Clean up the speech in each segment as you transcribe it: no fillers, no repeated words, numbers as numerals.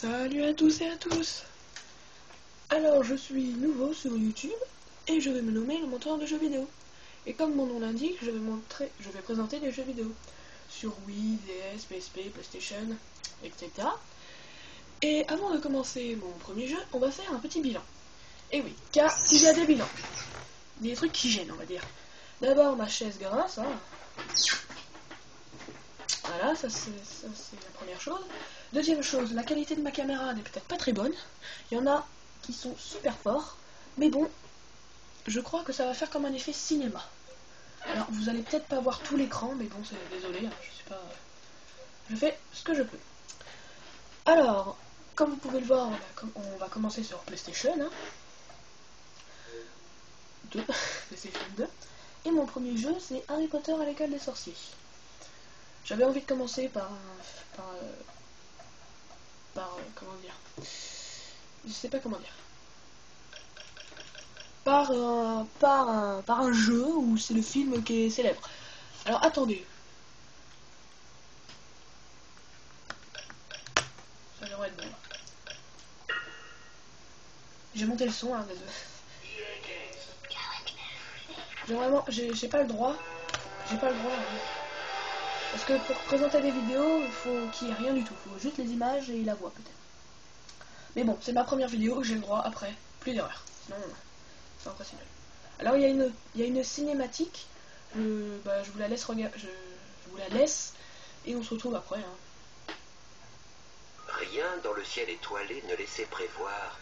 Salut à tous et à tous. Alors je suis nouveau sur YouTube et je vais me nommer le monteur de jeux vidéo. Et comme mon nom l'indique, je vais présenter des jeux vidéo sur Wii, DS, PSP, PlayStation, etc. Et avant de commencer mon premier jeu, on va faire un petit bilan. Et oui, car il y a des bilans, des trucs qui gênent, on va dire. D'abord ma chaise grasse, hein. Voilà, ça c'est la première chose. Deuxième chose, la qualité de ma caméra n'est peut-être pas très bonne. Il y en a qui sont super forts, mais bon, je crois que ça va faire comme un effet cinéma. Alors vous allez peut-être pas voir tout l'écran, mais bon, c'est désolé, hein, je sais pas. Je fais ce que je peux. Alors, comme vous pouvez le voir, on va commencer sur PlayStation, hein. 2, PlayStation 2. Et mon premier jeu, c'est Harry Potter à l'école des sorciers. J'avais envie de commencer par comment dire, je sais pas comment dire, par un jeu où c'est le film qui est célèbre. Alors attendez, ça devrait être bon. J'ai monté le son, hein, j'ai pas le droit, hein. Parce que pour présenter des vidéos, il faut qu'il n'y ait rien du tout, il faut juste les images et la voix peut-être. Mais bon, c'est ma première vidéo, j'ai le droit après, plus d'erreurs, sinon c'est impressionnant. Alors il y a une cinématique, je vous la laisse je vous la laisse et on se retrouve après, hein. Rien dans le ciel étoilé ne laissait prévoir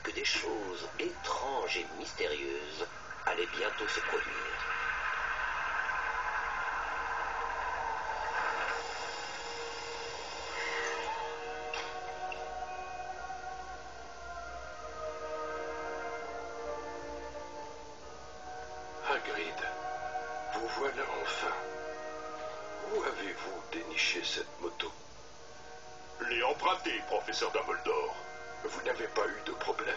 que des choses étranges et mystérieuses allaient bientôt se produire. Hagrid, vous voilà enfin. Où avez-vous déniché cette moto? L'ai emprunté, professeur Dumbledore. Vous n'avez pas eu de problème?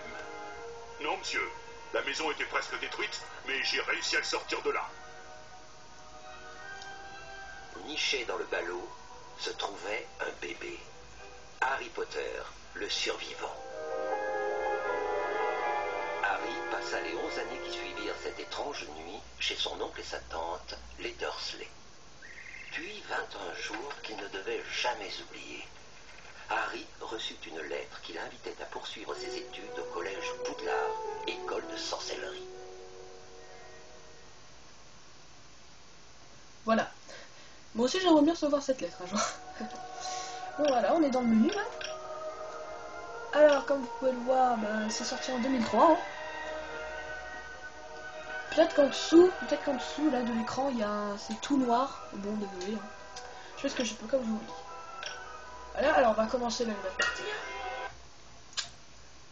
Non, monsieur. La maison était presque détruite, mais j'ai réussi à le sortir de là. Niché dans le ballot se trouvait un bébé. Harry Potter, le survivant. Harry passa les 11 années qui suivirent cette étrange nuit chez son oncle et sa tante, les Dursley. Puis vint un jour qu'il ne devait jamais oublier. Harry reçut une lettre qui l'invitait à poursuivre ses études au collège Poudlard, école de sorcellerie. Voilà. Moi aussi j'aimerais bien recevoir cette lettre un jour. Bon voilà, on est dans le menu là. Alors comme vous pouvez le voir, c'est sorti en 2003. Hein. Peut-être qu'en dessous là de l'écran, c'est tout noir. Bon, désolé. Hein. Je fais ce que je peux comme je vous dis. Voilà, alors on va commencer la nouvelle partie.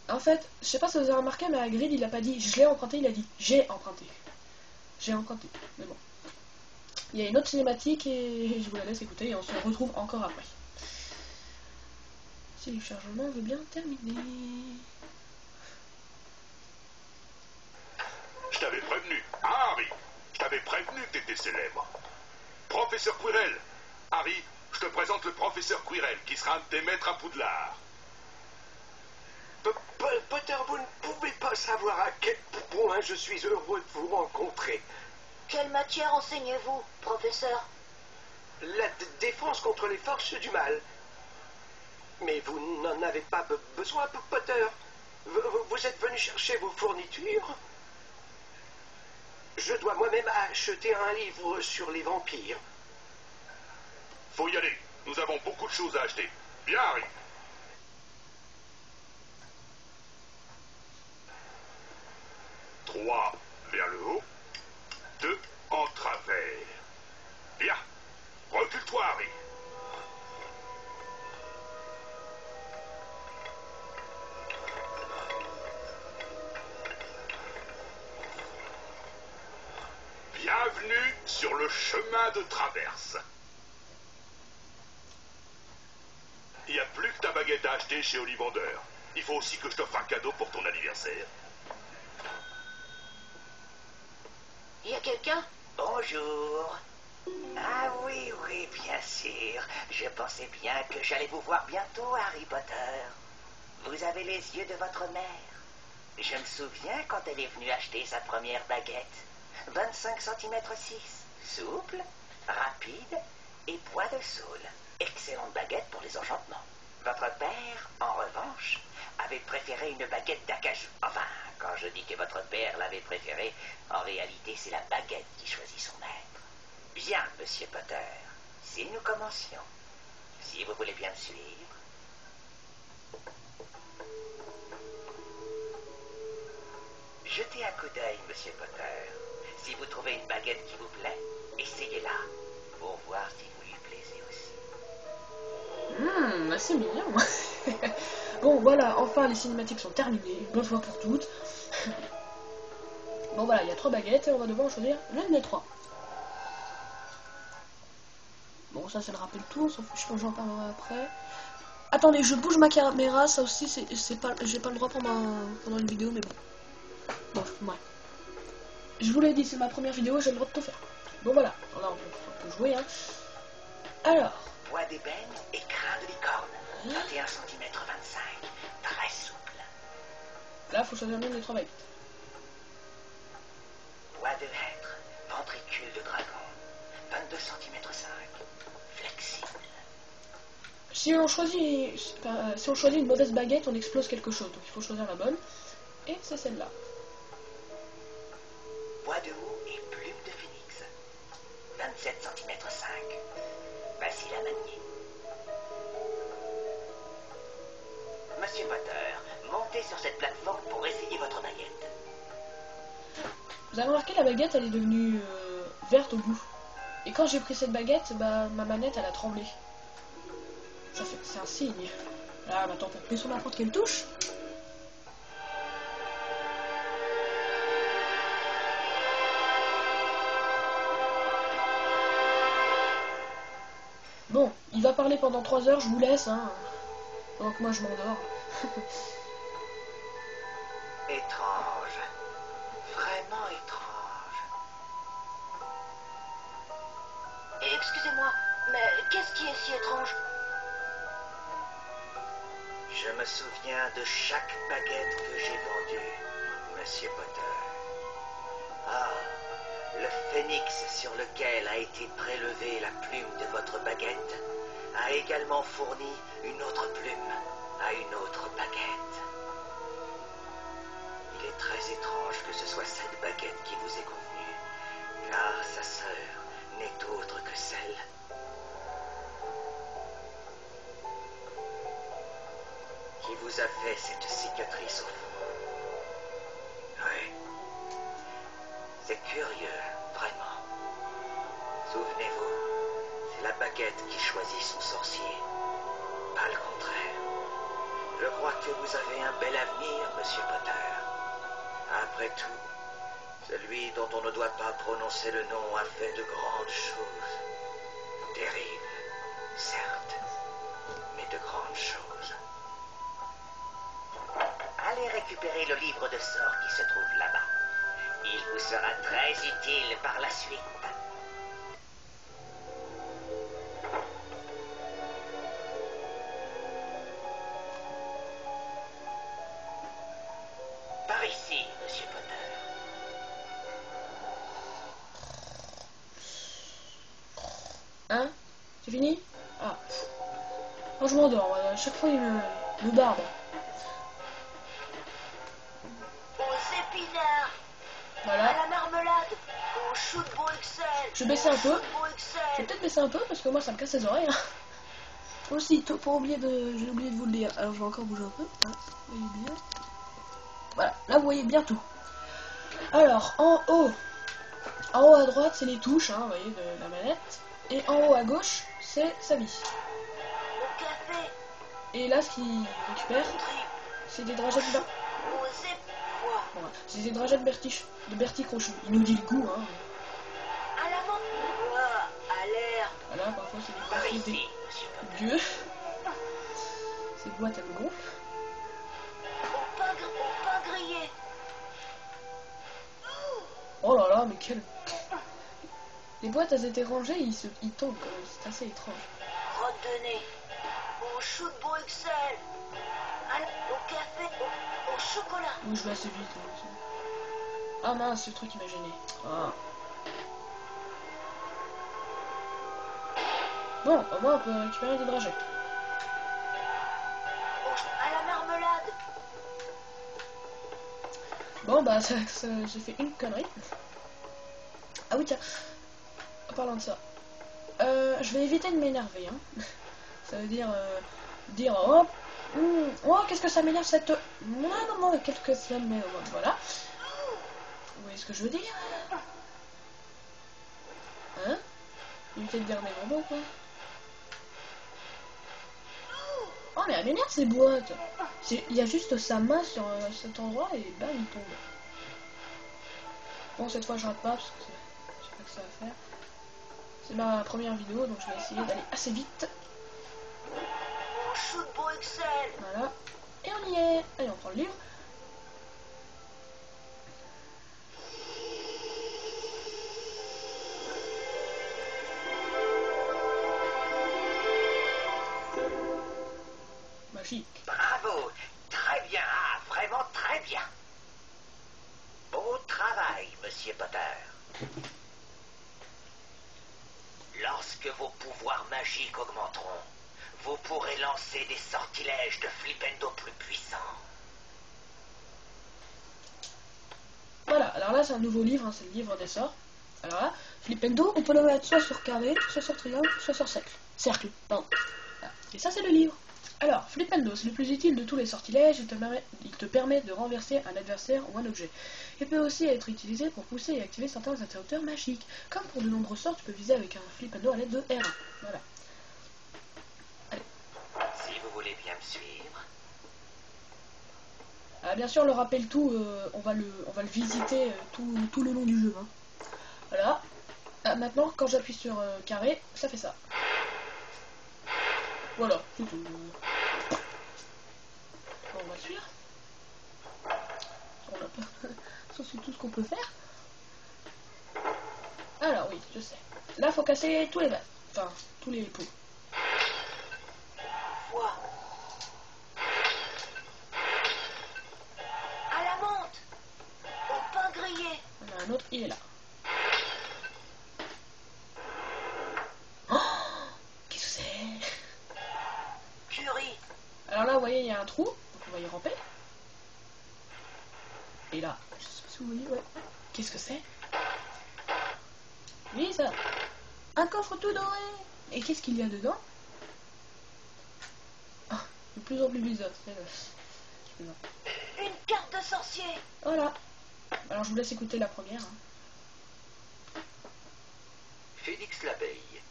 En fait, je sais pas si vous avez remarqué, mais Hagrid il a pas dit je l'ai emprunté, il a dit j'ai emprunté. J'ai emprunté, mais bon. Il y a une autre cinématique et je vous la laisse écouter et on se retrouve encore après. Si le chargement veut bien terminer. Je t'avais prévenu, hein, Harry? Je t'avais prévenu que t'étais célèbre. Professeur Quirrell. Harry, je te présente le professeur Quirrell, qui sera un de tes maîtres à Poudlard. Potter, vous ne pouvez pas savoir à quel point je suis heureux de vous rencontrer. Quelle matière enseignez-vous, professeur? La défense contre les forces du mal. Mais vous n'en avez pas besoin, Potter. Vous êtes venu chercher vos fournitures. Je dois moi-même acheter un livre sur les vampires. Faut y aller. Nous avons beaucoup de choses à acheter. Viens, Harry. Trois vers le haut. 2 en travers. Bien. Recule-toi, Harry. Bienvenue sur le chemin de traverse. Il n'y a plus que ta baguette à acheter chez Ollivander. Il faut aussi que je t'offre un cadeau pour ton anniversaire. Il y a quelqu'un? Bonjour. Ah oui, bien sûr. Je pensais bien que j'allais vous voir bientôt, Harry Potter. Vous avez les yeux de votre mère. Je me souviens quand elle est venue acheter sa première baguette. 25 cm 6. Souple, rapide et bois de saule. Excellente baguette pour les enchantements. Votre père, en revanche, avait préféré une baguette d'acajou. Enfin, quand je dis que votre père l'avait préférée, en réalité, c'est la baguette qui choisit son maître. Bien, monsieur Potter, si nous commencions, si vous voulez bien me suivre. Jetez un coup d'œil, monsieur Potter. Si vous trouvez une baguette qui vous plaît, essayez-la pour voir si vous lui plaisez aussi. C'est mignon. Bon, voilà, enfin les cinématiques sont terminées, une bonne fois pour toutes. Bon, voilà, il y a 3 baguettes et on va devoir en choisir l'une des 3. Bon, ça c'est le rappel tout, on s'en fiche quand j'en parlerai après. Attendez, je bouge ma caméra, ça aussi c'est pas, j'ai pas le droit pendant une vidéo, mais bon. Bon, ouais. Je vous l'ai dit, c'est ma première vidéo, j'ai le droit de tout faire. Bon voilà, là on peut jouer, hein. Alors. Bois d'ébène et crin de licorne. 21 cm 25. Très souple. Là, faut choisir l'une des 3 baguettes. Bois de hêtre. Ventricule de dragon. 22 cm 5. Flexible. Si on choisit une mauvaise baguette, on explose quelque chose. Donc il faut choisir la bonne. Et c'est celle-là. Bois de houx et plume de phénix. 27 cm 5. Facile à manier. Monsieur Potter, montez sur cette plateforme pour essayer votre baguette. Vous avez remarqué, la baguette, elle est devenue verte au bout. Et quand j'ai pris cette baguette, bah, ma manette, elle a tremblé. C'est un signe. Là, maintenant, pour appuyer sur n'importe quelle touche. Bon, il va parler pendant 3 heures, je vous laisse, hein. Donc moi, je m'endors. Étrange. Vraiment étrange. Excusez-moi, mais qu'est-ce qui est si étrange? Je me souviens de chaque baguette que j'ai vendue, monsieur Potter. Ah, le phénix sur lequel a été prélevée la plume de votre baguette a également fourni une autre plume à une autre baguette. Il est très étrange que ce soit cette baguette qui vous est convenue, car sa sœur n'est autre que celle qui vous a fait cette cicatrice au front. Oui. C'est curieux, vraiment. Souvenez-vous, c'est la baguette qui choisit son sorcier, pas le contraire. Je crois que vous avez un bel avenir, monsieur Potter. Après tout, celui dont on ne doit pas prononcer le nom a fait de grandes choses. Terribles, certes, mais de grandes choses. Allez récupérer le livre de sorts qui se trouve là-bas. Il vous sera très utile par la suite. Par ici, monsieur Potter. Hein? C'est fini? Ah. Moi, je m'endors. À chaque fois, il me barbe. Aux épinards, Voilà. à la marmelade, au chou de Bruxelles. Je vais baisser un peu. Chou de Je vais Bruxelles. peut-être baisser un peu parce que moi ça me casse les oreilles. Aussi, j'ai oublié de vous le dire. Alors je vais encore bouger un peu. Hein, vous voyez bien. Voilà, là vous voyez bien tout. Alors en haut à droite c'est les touches, hein, vous voyez, de la manette. Et en haut à gauche c'est sa vie. Au café, Et là ce qu'il récupère c'est des dragées de aux épouvoirs. voilà. C'est des dragées de Bertie Crochu. Il nous dit le goût, hein. À l'avant, à l'air. Voilà, parfois c'est Par des ici, petits monsieur Potter. dieux. Ces boîtes à me gonflent. Au pain grillé. Oh là là, mais quel... Les boîtes, elles étaient rangées, ils tombent quand même, c'est assez étrange. Crotte de nez. Au chou de Bruxelles. Au café, au chocolat. Oui, je vais assez vite. Hein. Ah mince, ce truc qui m'a gêné. Ah. Bon, au moins on peut récupérer des dragées. À la marmelade. Bon bah j'ai fait une connerie. Ah oui tiens, en parlant de ça, je vais éviter de m'énerver. Hein. Ça veut dire dire oh, oh qu'est-ce que ça m'énerve cette... Non, quelques semaines, mais voilà. Vous voyez ce que je veux dire? Hein? Éviter de dire des gros mots quoi. Oh mais elle m'énerve ces boîtes. Il y a juste sa main sur cet endroit et bam il tombe. Bon cette fois je rate pas parce que je sais pas que ça va faire. C'est ma première vidéo donc je vais essayer d'aller assez vite. Shoot pour Excel. Voilà. Et on y est. Allez on prend le livre. Magique. Bravo. Très bien. Ah, vraiment très bien. Beau travail, Monsieur Potter. Lorsque vos pouvoirs magiques augmenteront, vous pourrez lancer des sortilèges de Flipendo plus puissants. Voilà, alors là c'est un nouveau livre, hein, c'est le livre des sorts. Alors là, Flipendo, on peut le mettre soit sur carré, soit sur triangle, soit sur cercle. Cercle, pardon. Voilà. Et ça c'est le livre. Alors, Flipendo, c'est le plus utile de tous les sortilèges, il te permet de renverser un adversaire ou un objet. Il peut aussi être utilisé pour pousser et activer certains interrupteurs magiques. Comme pour de nombreux sorts, tu peux viser avec un Flipendo à l'aide de R1. Voilà. Allez. Si vous voulez bien me suivre. Ah, bien sûr, le rappel tout, on va le visiter tout le long du jeu. Hein. Voilà. Ah, maintenant, quand j'appuie sur carré, ça fait ça. Voilà, c'est tout. On va suivre. On a pas... Ça c'est tout ce qu'on peut faire. Alors oui, je sais. Là, faut casser tous les vases. Enfin, tous les pots. Foie. À la menthe. Au pain grillé. On a un autre, il est là. Oh, qu'est-ce que c'est? Curry. Alors là, vous voyez, il y a un trou. Donc on va y ramper. Et là, je sais pas si vous voyez, ouais. Qu'est-ce que c'est? Oui, ça. Un coffre tout doré. Et qu'est-ce qu'il y a dedans? Ah, de plus en plus bizarre. Une carte de sorcier. Voilà. Alors je vous laisse écouter la première. Hein. Félix Labeille,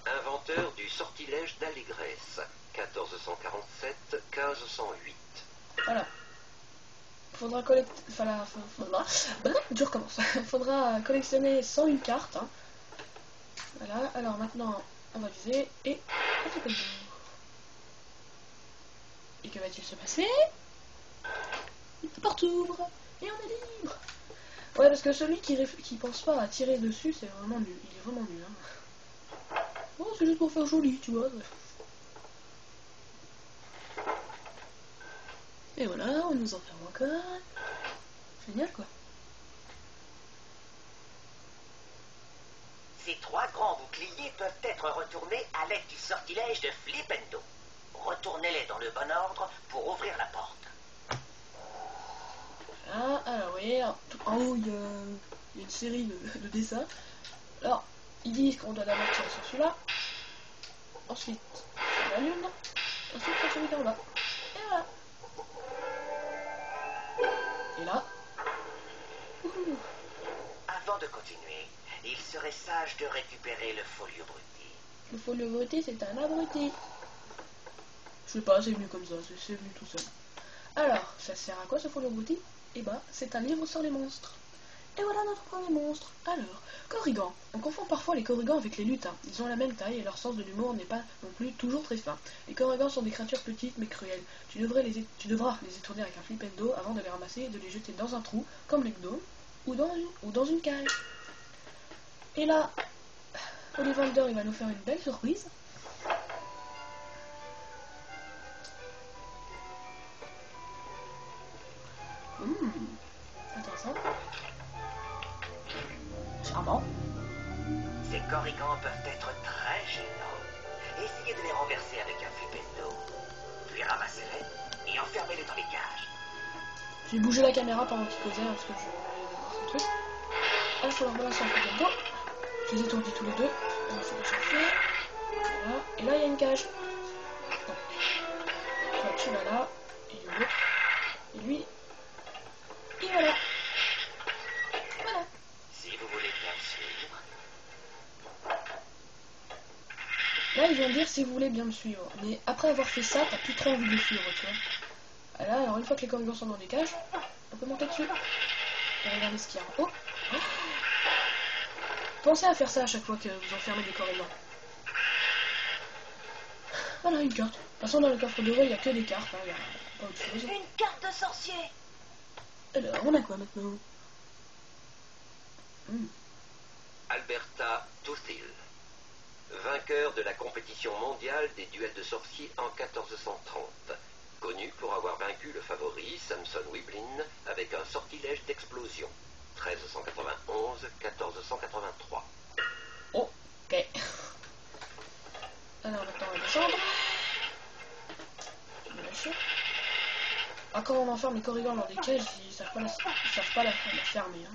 inventeur du sortilège d'allégresse, 1447-1508. Voilà. Faudra collecter. Faudra. Je recommence. Faudra collectionner 101 cartes. Hein. Voilà. Alors maintenant, on va viser et. Et que va-t-il se passer? La porte s'ouvre et on est libre. Ouais, parce que celui qui pense pas à tirer dessus, c'est vraiment nul. Il est vraiment nul. Hein. Oh, c'est juste pour faire joli, tu vois. Et voilà, on nous enferme encore. Génial quoi. Ces trois grands boucliers peuvent être retournés à l'aide du sortilège de Flipendo. Retournez-les dans le bon ordre pour ouvrir la porte. Ah, alors vous voyez, en haut il y a une série de dessins. Alors, ils disent qu'on doit d'abord tirer sur celui-là. Ensuite, sur la lune. Ensuite, sur celui d'en bas. Et voilà. Et là. Ouhou. Avant de continuer, il serait sage de récupérer le folio bruti. Le folio abruti, c'est un abruti. Je sais pas, c'est venu comme ça, c'est venu tout seul. Alors, ça sert à quoi ce folio abruti? Eh ben, c'est un livre sur les monstres. Et voilà notre premier monstre. Alors, Korrigan. On confond parfois les Korrigans avec les lutins. Ils ont la même taille et leur sens de l'humour n'est pas non plus toujours très fin. Les Korrigans sont des créatures petites mais cruelles. Tu devras les étourner avec un Flipendo avant de les ramasser et de les jeter dans un trou, comme les gnomes, ou dans une cage. Et là, Ollivander, il va nous faire une belle surprise. volcans peuvent être très gênants. Essayez de les renverser avec un flipendo. Puis ramassez-les et enfermez-les dans les cages. J'ai bougé la caméra pendant qu'il causait parce que je voulais voir ce truc. Là, je peux leur balancer un flipendo. Je les étourdis tous les deux. On va se chercher. Voilà. Et là, il y a une cage. Bon. Toi, tu vas là. Et l'autre. Et lui. Et voilà. Voilà. Si vous voulez bien me suivre. Là, ils vont dire si vous voulez bien me suivre. Mais après avoir fait ça, t'as plus trop envie de le suivre, tu vois. Ah là, alors une fois que les corrigans sont dans les cages, on peut monter dessus. Et regardez ce qu'il y a en haut. Oh, pensez à faire ça à chaque fois que vous enfermez des corrigans. Voilà, une carte. De toute façon, dans le coffre doré, il n'y a que des cartes. Hein, il n'y a pas autre chose. Une carte de sorcier. Alors, on a quoi maintenant? Alberta Toothil, vainqueur de la compétition mondiale des duels de sorciers en 1430, connu pour avoir vaincu le favori Samson Wiblin avec un sortilège d'explosion, 1391-1483. Oh, ok. Alors maintenant on va descendre. Je vais lâcher. Ah, quand on enferme les corrigans dans des cages, ils savent pas la fermer. Hein.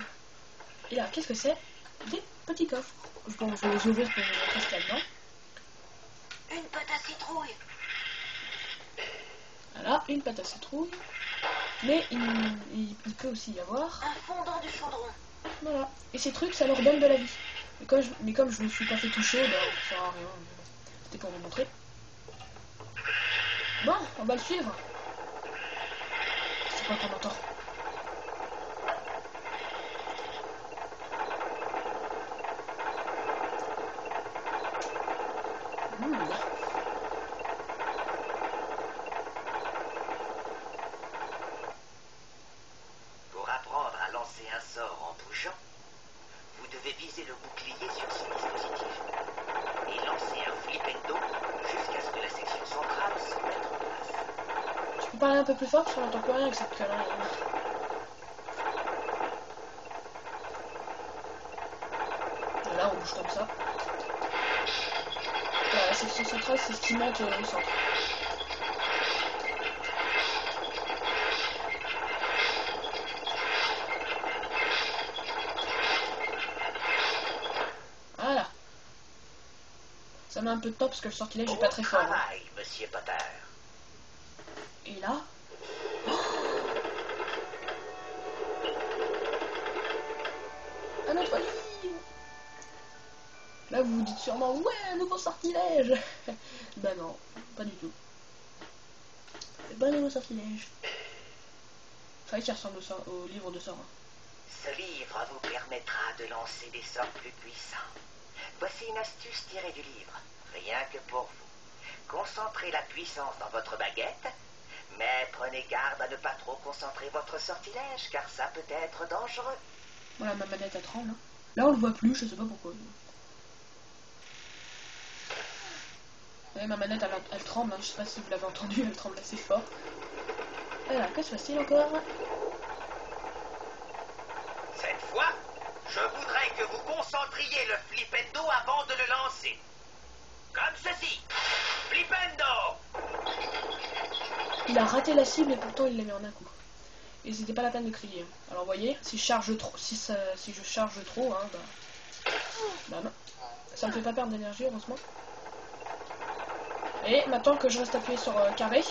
Et là, qu'est-ce que c'est? Des petits coffres. Bon, je vais les ouvrir pour vous montrer ce qu'il y a dedans. Une pâte à citrouille. Voilà, une pâte à citrouille. Mais il peut aussi y avoir... Un fondant du chaudron. Voilà. Et ces trucs, ça leur donne de la vie. Mais comme je me suis pas fait toucher, bah, ça sert à rien. C'était pour vous montrer. Bon, on va le suivre. C'est quoi qu'on entend? Pour apprendre à lancer un sort en bougeant, vous devez viser le bouclier sur ce dispositif et lancer un flipendo jusqu'à ce que la section centrale se mette en place. Tu peux parler un peu plus fort parce qu'on n'entend plus rien avec cette connerie. Voilà, on bouge comme ça. Voilà, la section centrale, c'est ce qui monte au centre. Voilà. Ça met un peu de temps parce que le sortilège est pas très fort. Hein. Travail, Monsieur Potter. Et là... Un autre livre. Là vous vous dites sûrement ouais, un nouveau sortilège. Bah non, pas du tout. C'est pas un nouveau sortilège. C'est vrai qu'il ressemble au livre de sorts. Hein. Ce livre vous permettra de lancer des sorts plus puissants. Voici une astuce tirée du livre, rien que pour vous. Concentrez la puissance dans votre baguette, mais prenez garde à ne pas trop concentrer votre sortilège, car ça peut être dangereux. Voilà, ma manette elle tremble. Hein. Là on le voit plus, je sais pas pourquoi. Ouais, ma manette elle tremble, hein. Je sais pas si vous l'avez entendu, elle tremble assez fort. Alors, que se passe-t-il encore? Cette fois, je voudrais que vous concentriez le flipendo avant de le lancer. Comme ceci. Flipendo! Il a raté la cible et pourtant il l'a mis en un coup. Et c'était pas la peine de crier. Alors vous voyez, si je charge trop, si je charge trop, hein, bah non. Ça me fait pas perdre d'énergie, heureusement. Et maintenant que je reste appuyé sur carré,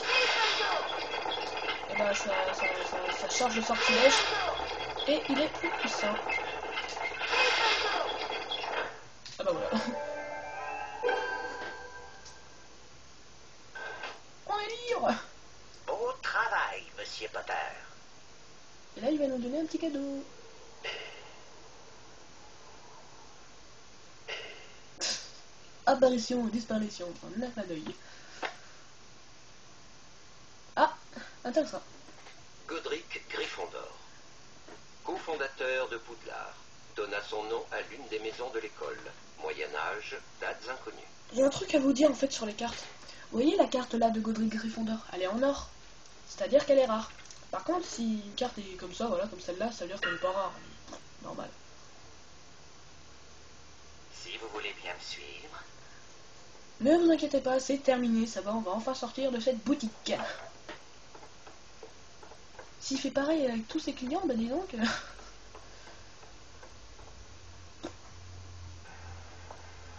et bah ça charge le sortilège et il est plus puissant. Ah bah voilà. On est libre. Beau travail, Monsieur Potter. Et là il va nous donner un petit cadeau. Apparition ou disparition en un clin d'œil. Ah, intéressant. Godric Gryffondor, cofondateur de Poudlard, donna son nom à l'une des maisons de l'école. Moyen-Âge, dates inconnues. J'ai un truc à vous dire en fait sur les cartes. Vous voyez la carte là de Godric Gryffondor, elle est en or. C'est-à-dire qu'elle est rare. Par contre, si une carte est comme ça, voilà, comme celle-là, ça veut dire qu'elle est pas rare. Normal. Si vous voulez bien me suivre. Ne vous inquiétez pas, c'est terminé, ça va, on va enfin sortir de cette boutique. S'il fait pareil avec tous ses clients, bah dis donc...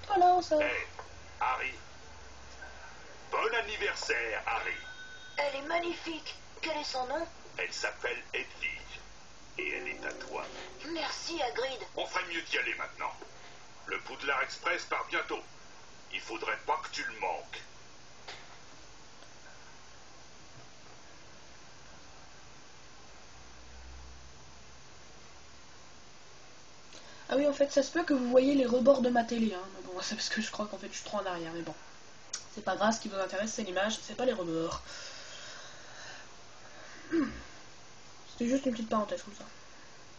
Voilà, ça... Hé, Harry. Bon anniversaire, Harry. Elle est magnifique. Quel est son nom? Elle s'appelle Edwige. Et elle est à toi. Merci, Hagrid. On ferait mieux d'y aller maintenant. Le Poudlard Express part bientôt. Il faudrait pas que tu le manques. Ah oui, en fait, ça se peut que vous voyez les rebords de ma télé, hein. Mais bon, c'est parce que je crois qu'en fait, je suis trop en arrière, mais bon. C'est pas grave, ce qui vous intéresse, c'est l'image, c'est pas les rebords. C'était juste une petite parenthèse comme ça.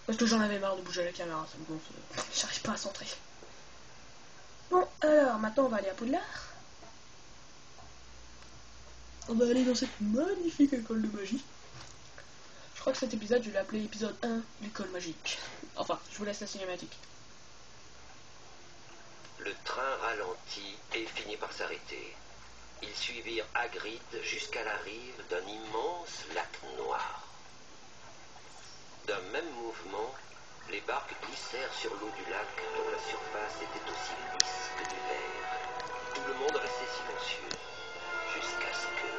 Parce que j'en avais marre de bouger la caméra, ça me gonfle. J'arrive pas à centrer. Bon, alors, maintenant, on va aller à Poudlard. On va aller dans cette magnifique école de magie. Je crois que cet épisode, je l'ai appelé épisode 1, l'école magique. Enfin, je vous laisse la cinématique. Le train ralentit et finit par s'arrêter. Ils suivirent Hagrid jusqu'à la rive d'un immense lac noir. D'un même mouvement, les barques glissèrent sur l'eau du lac dont la surface était aussi lisse que du verre. Tout le monde restait silencieux, jusqu'à ce que...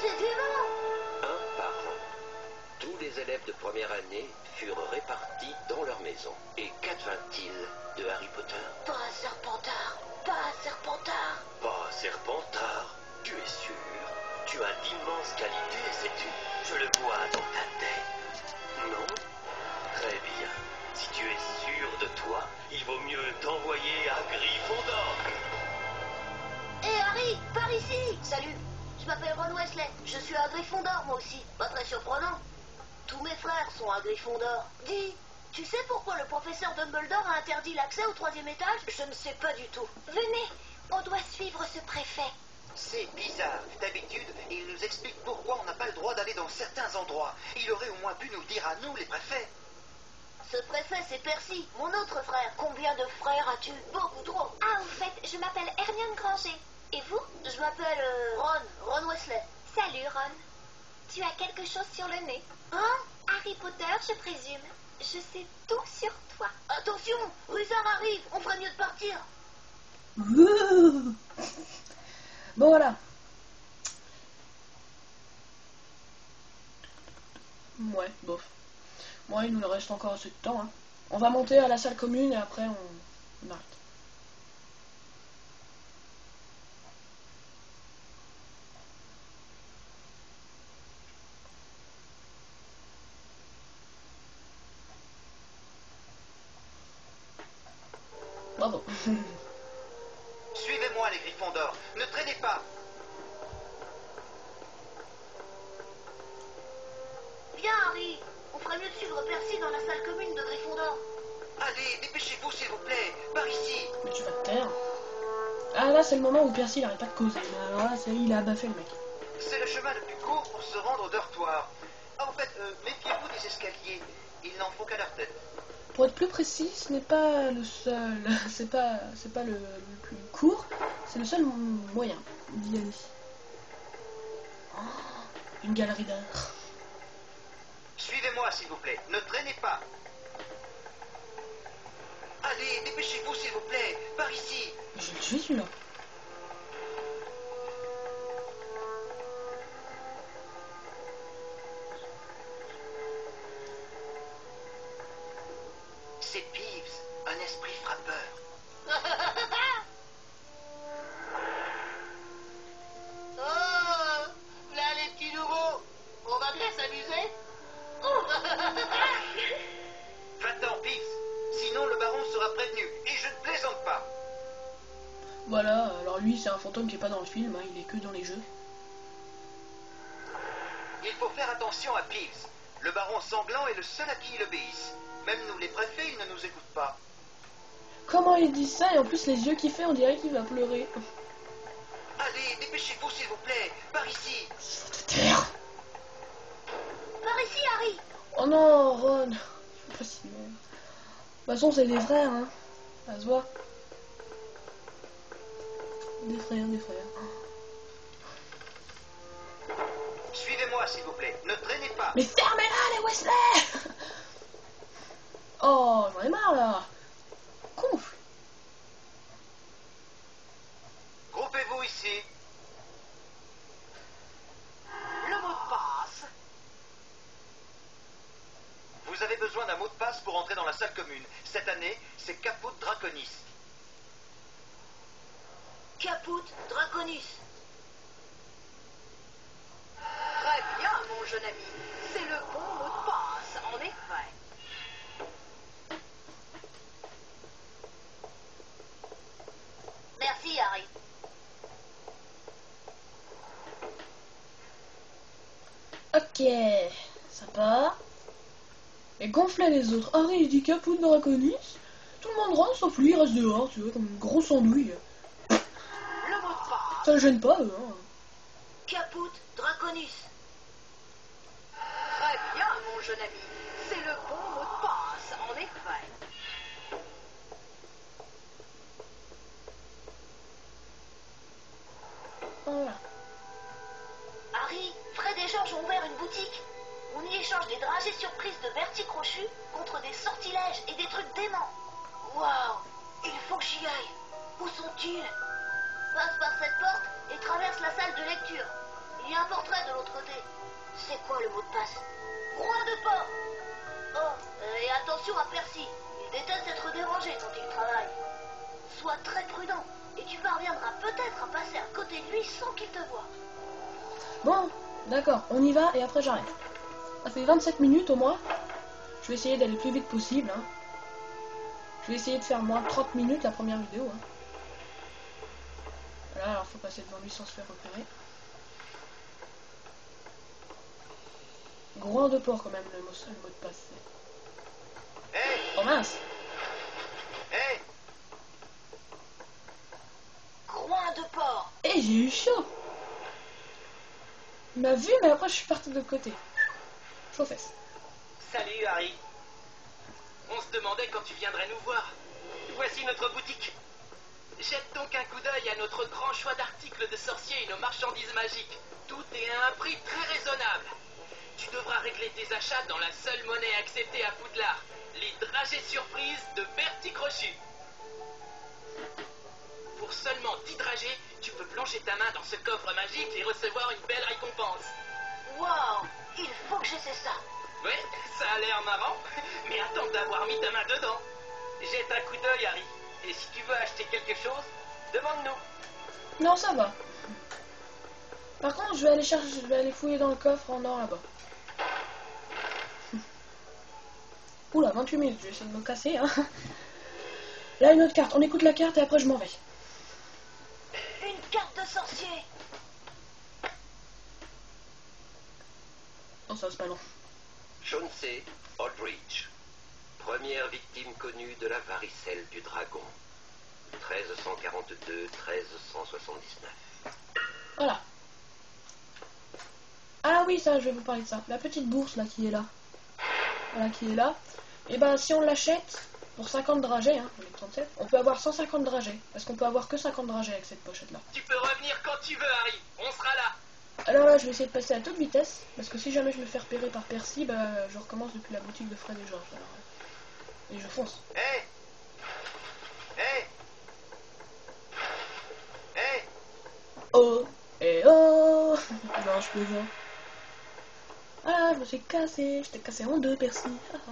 C'est violent. Un par un, tous les élèves de première année furent répartis dans leur maison. Et qu'advint-il de Harry Potter? Pas Serpentard. Pas Serpentard. Pas Serpentard, tu es sûr? Tu as d'immenses qualités, sais-tu? Je le vois dans ta tête. Non? Très bien. Si tu es sûr de toi, il vaut mieux t'envoyer à Gryffondor. Hé Harry, par ici. Salut, je m'appelle Ron Weasley. Je suis à Gryffondor moi aussi. Pas très surprenant. Tous mes frères sont à Gryffondor. Dis, tu sais pourquoi le professeur Dumbledore a interdit l'accès au 3e étage? Je ne sais pas du tout. Venez, on doit suivre ce préfet. C'est bizarre. D'habitude, il nous explique pourquoi on n'a pas le droit d'aller dans certains endroits. Il aurait au moins pu nous le dire à nous, les préfets. Ce préfet, c'est Percy, mon autre frère. Combien de frères as-tu? Beaucoup trop. Ah, au fait, je m'appelle Hermione Granger. Et vous? Je m'appelle Ron Weasley. Salut, Ron. Tu as quelque chose sur le nez? Hein? Harry Potter, je présume. Je sais tout sur toi. Attention, Ruisard arrive. On ferait mieux de partir. Bon, voilà. Ouais, bof. Moi, il nous reste encore assez de temps, hein. On va monter à la salle commune et après on arrête. Bravo. Suivez-moi, les Gryffondors. Ne traînez pas. Viens, Harry. On ferait mieux de suivre Percy dans la salle commune de Gryffondor. Allez, dépêchez-vous, s'il vous plaît. Par ici. Mais tu vas te taire. Ah là, c'est le moment où Percy n'arrête pas de causer. Alors là, il a baffé le mec. C'est le chemin le plus court pour se rendre au dortoir. Ah, en fait, méfiez-vous des escaliers. Ils n'en font qu'à leur tête. Pour être plus précis, ce n'est pas le seul, c'est pas le plus court, c'est le seul moyen d'y aller. Oh, une galerie d'art. Suivez-moi, s'il vous plaît. Ne traînez pas. Allez, dépêchez-vous, s'il vous plaît. Par ici. Je vais le tuer celui-là. C'est Peeves, un esprit frappeur. Oh, là les petits nouveaux. On va bien s'amuser. Va-t'en, Peeves. Sinon, le baron sera prévenu. Et je ne plaisante pas. Voilà, alors lui c'est un fantôme qui est pas dans le film, hein, il est que dans les jeux. Il faut faire attention à Peeves. Le baron sanglant est le seul à qui il obéisse. Même nous, les préfets, ils ne nous écoutent pas. Comment il dit ça et en plus les yeux qu'il fait, on dirait qu'il va pleurer. Allez, dépêchez-vous, s'il vous plaît. Par ici. Terre. Par ici, Harry. Oh non, Ron. C'est pas si mal. De toute façon, c'est des frères, hein. Ça se voit. Des frères, des frères. Suivez-moi, s'il vous plaît. Ne traînez pas. Mais fermez-la, les Weasley. Oh, j'en ai marre, là. Conf. Groupez-vous ici. Le mot de passe. Vous avez besoin d'un mot de passe pour entrer dans la salle commune. Cette année, c'est Caput Draconis. Caput Draconis. Très bien, mon jeune ami. C'est le bon mot de passe, en effet. Merci, Harry. Ok, sympa. Et gonfler les autres. Harry il dit Caput Draconis. Tout le monde rentre sauf lui, il reste dehors, tu vois, comme une grosse andouille. Le mot de passe. Ça le gêne pas, eux, hein. Caput Draconis. Très bien, mon jeune ami. C'est le bon mot de passe, en effet. Voilà. Harry, Fred et George ont ouvert une boutique. On y échange des dragées surprises de Bertie Crochu contre des sortilèges et des trucs déments. Waouh, il faut que j'y aille. Où sont-ils? Passe par cette porte et traverse la salle de lecture. Il y a un portrait de l'autre côté. C'est quoi le mot de passe? Roi de port. Oh, et attention à Percy. Il déteste être dérangé quand il travaille. Sois très prudent et tu parviendras peut-être à passer à côté de lui sans qu'il te voie. Bon, d'accord, on y va et après j'arrête. Ça fait 27 minutes au moins. Je vais essayer d'aller le plus vite possible. Hein. Je vais essayer de faire moins de 30 minutes la première vidéo. Hein. Voilà, alors faut passer devant lui sans se faire repérer. Groin de porc quand même le mot de passe. Hé, Oh mince! hé, Groin de porc. Eh, j'ai eu chaud! Il m'a vu mais après je suis parti de l'autre côté. Chaud aux fesses. Salut Harry. On se demandait quand tu viendrais nous voir. Voici notre boutique. Jette donc un coup d'œil à notre grand choix d'articles de sorciers et nos marchandises magiques. Tout est à un prix très raisonnable. Tu devras régler tes achats dans la seule monnaie acceptée à Poudlard, les dragées surprises de Bertie Crochu. Pour seulement 10 dragées, tu peux plonger ta main dans ce coffre magique et recevoir une belle récompense. Waouh, il faut que j'essaie ça. Ouais, ça a l'air marrant, mais attends d'avoir mis ta main dedans. Jette un coup d'œil, Harry. Et si tu veux acheter quelque chose, demande-nous. Non, ça va. Par contre, je vais aller fouiller dans le coffre en or là-bas. Oula, 28 minutes, je vais essayer de me casser. Hein. Là, une autre carte. On écoute la carte et après je m'en vais. Une carte de sorcier. Non, ça c'est pas long. Chauncey Aldrich, première victime connue de la varicelle du dragon. 1342-1379. Voilà. Ah oui, ça, je vais vous parler de ça. La petite bourse là qui est là. Voilà, qui est là. Et ben, si on l'achète pour 50 dragées, hein, on est 37, on peut avoir 150 dragées. Parce qu'on peut avoir que 50 dragées avec cette pochette là. Tu peux revenir quand tu veux, Harry. On sera là. Alors là, je vais essayer de passer à toute vitesse. Parce que si jamais je me fais repérer par Percy, bah, je recommence depuis la boutique de Fred et George. Alors, et je fonce. hé, hé, hé. Oh et oh. Non, je plaisante. Ah, je me suis cassé. Je t'ai cassé en deux, Percy. Ah, ah.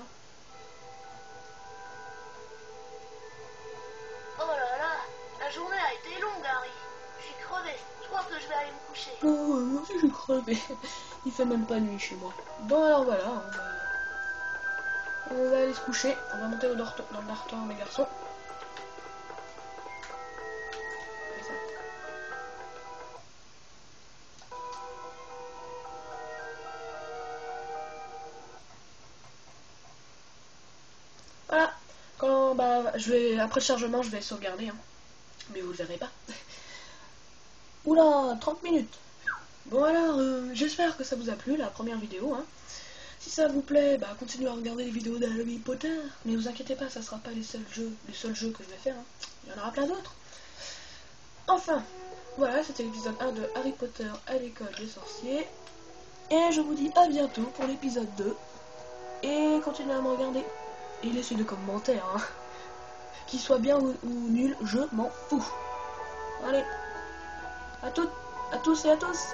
Oh là là, la journée a été longue, Harry. Je suis crevée. Je crois que je vais aller me coucher. Oh, moi aussi je suis crevé. Il fait même pas nuit chez moi. Bon, alors voilà, on va aller se coucher. On va monter dans le dortoir des garçons. Comme ça. Voilà. Quand, après le chargement, je vais sauvegarder. Hein. Mais vous le verrez pas. Oula, 30 minutes. Bon alors, j'espère que ça vous a plu, la première vidéo. Hein. Si ça vous plaît, bah continuez à regarder les vidéos d'Harry Potter. Mais vous inquiétez pas, ça sera pas les seuls jeux que je vais faire. Hein. Il y en aura plein d'autres. Enfin, voilà, c'était l'épisode 1 de Harry Potter à l'école des sorciers. Et je vous dis à bientôt pour l'épisode 2. Et continuez à me regarder. Et laissez des commentaires. Hein. Qu'ils soient bien ou nuls, je m'en fous. Allez, à toutes, à tous et à tous.